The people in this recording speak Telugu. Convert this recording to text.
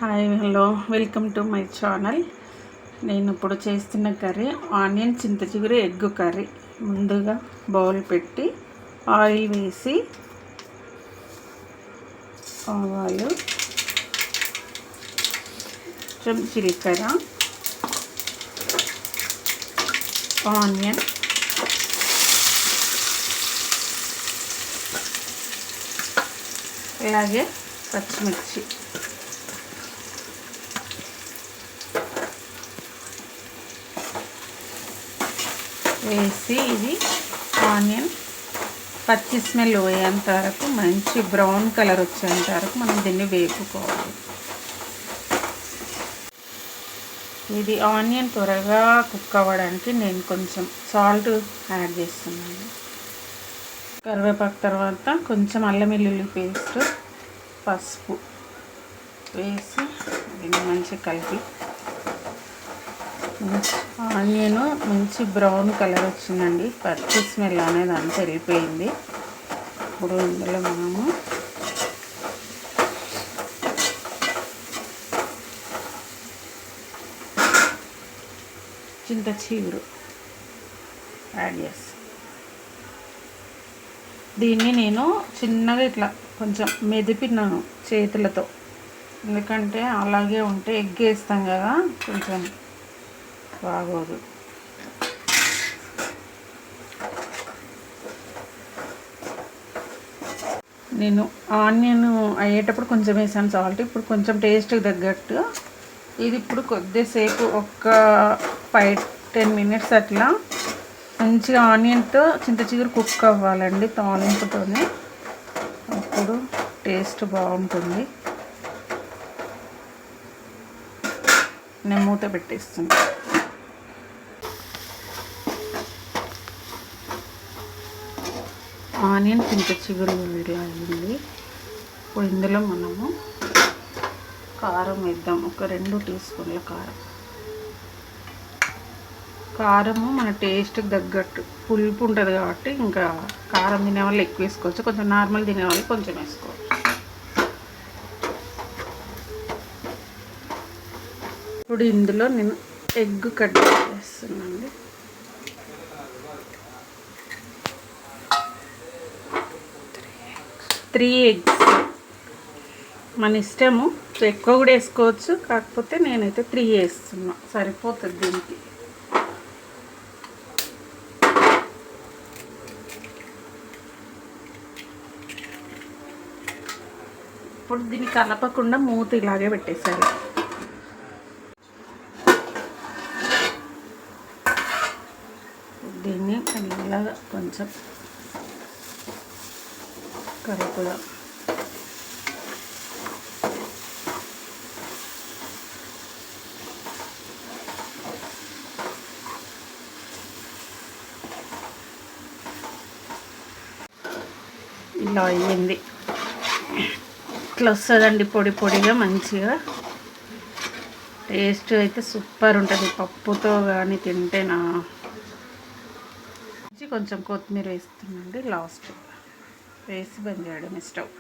Hi hello welcome to my channel. నేను ఇప్పుడు చేస్తున్న కర్రీ ఆనియన్ చింతచిగురు ఎగ్ కర్రీ. ముందుగా బౌల్ పెట్టి ఆయిల్ వేసి ఆవాలు, కొంచెం జీలకర్ర, ఆనియన్, అలాగే పచ్చిమిర్చి వేసి ఇది ఆనియన్ పచ్చి స్మెల్ పోయేంత వరకు మంచి బ్రౌన్ కలర్ వచ్చేంత వరకు మనం దీన్ని వేపుకోవాలి. ఇది ఆనియన్ త్వరగా కుక్ అవ్వడానికి నేను కొంచెం సాల్ట్ యాడ్ చేస్తున్నాను. కరివేపాకు తర్వాత కొంచెం అల్లం వెల్లుల్లి పేస్ట్, పసుపు వేసి దీన్ని మంచిగా కలిపి ఆనియన్ మంచి బ్రౌన్ కలర్ వచ్చిందండి. పచ్చి స్మెల్ అనేది అంతా వెళ్ళిపోయింది. ఇప్పుడు ఇందులో మనము చింతచిగురు యాడ్ చేస్తాను. దీన్ని నేను చిన్నగా ఇట్లా కొంచెం మెదిపినాను చేతులతో, ఎందుకంటే అలాగే ఉంటే ఎగ్ వేస్తాం కదా కొంచెం బాగోదు. నేను ఆనియన్ అయ్యేటప్పుడు కొంచెం వేసాను సాల్ట్. ఇప్పుడు కొంచెం టేస్ట్కి తగ్గట్టు ఇది ఇప్పుడు కొద్దిసేపు ఒక 5-10 మినిట్స్ అట్లా మంచిగా ఆనియన్తో చింతచిగురు కుక్ అవ్వాలండి తాలింపుతోనే. అప్పుడు టేస్ట్ బాగుంటుంది. నేను మూత పెట్టేస్తున్నాను. ఆనియన్ చింతచిగురు ఇలా అయింది. ఇప్పుడు ఇందులో మనము కారం వేద్దాం. ఒక 2 టీ స్పూన్ల కారము మన టేస్ట్కి తగ్గట్టు. పులుపు ఉంటుంది కాబట్టి ఇంకా కారం తినే వాళ్ళు ఎక్కువ వేసుకోవచ్చు, కొంచెం నార్మల్ తినే వాళ్ళు కొంచెం వేసుకోవచ్చు. ఇప్పుడు ఇందులో నేను ఎగ్ కట్ చేస్తున్నానండి. 3 ఎగ్స్ మన ఇష్టము, ఎక్కువ కూడా వేసుకోవచ్చు, కాకపోతే నేనైతే 3 వేస్తున్నా, సరిపోతుంది దీనికి. ఇప్పుడు దీన్ని కలపకుండా మూత ఇలాగే పెట్టేసారు. దీన్ని ఇలాగా కొంచెం కలుపుదాం. ఇలా అయ్యింది. ఇట్లా వస్తుందండి పొడి పొడిగా మంచిగా. టేస్ట్ అయితే సూపర్ ఉంటుంది. పప్పుతో కానీ తింటేనా. కొంచెం కొత్తిమీర వేస్తుందండి లాస్ట్ వేసి బంద్ చేయడం స్టవ్.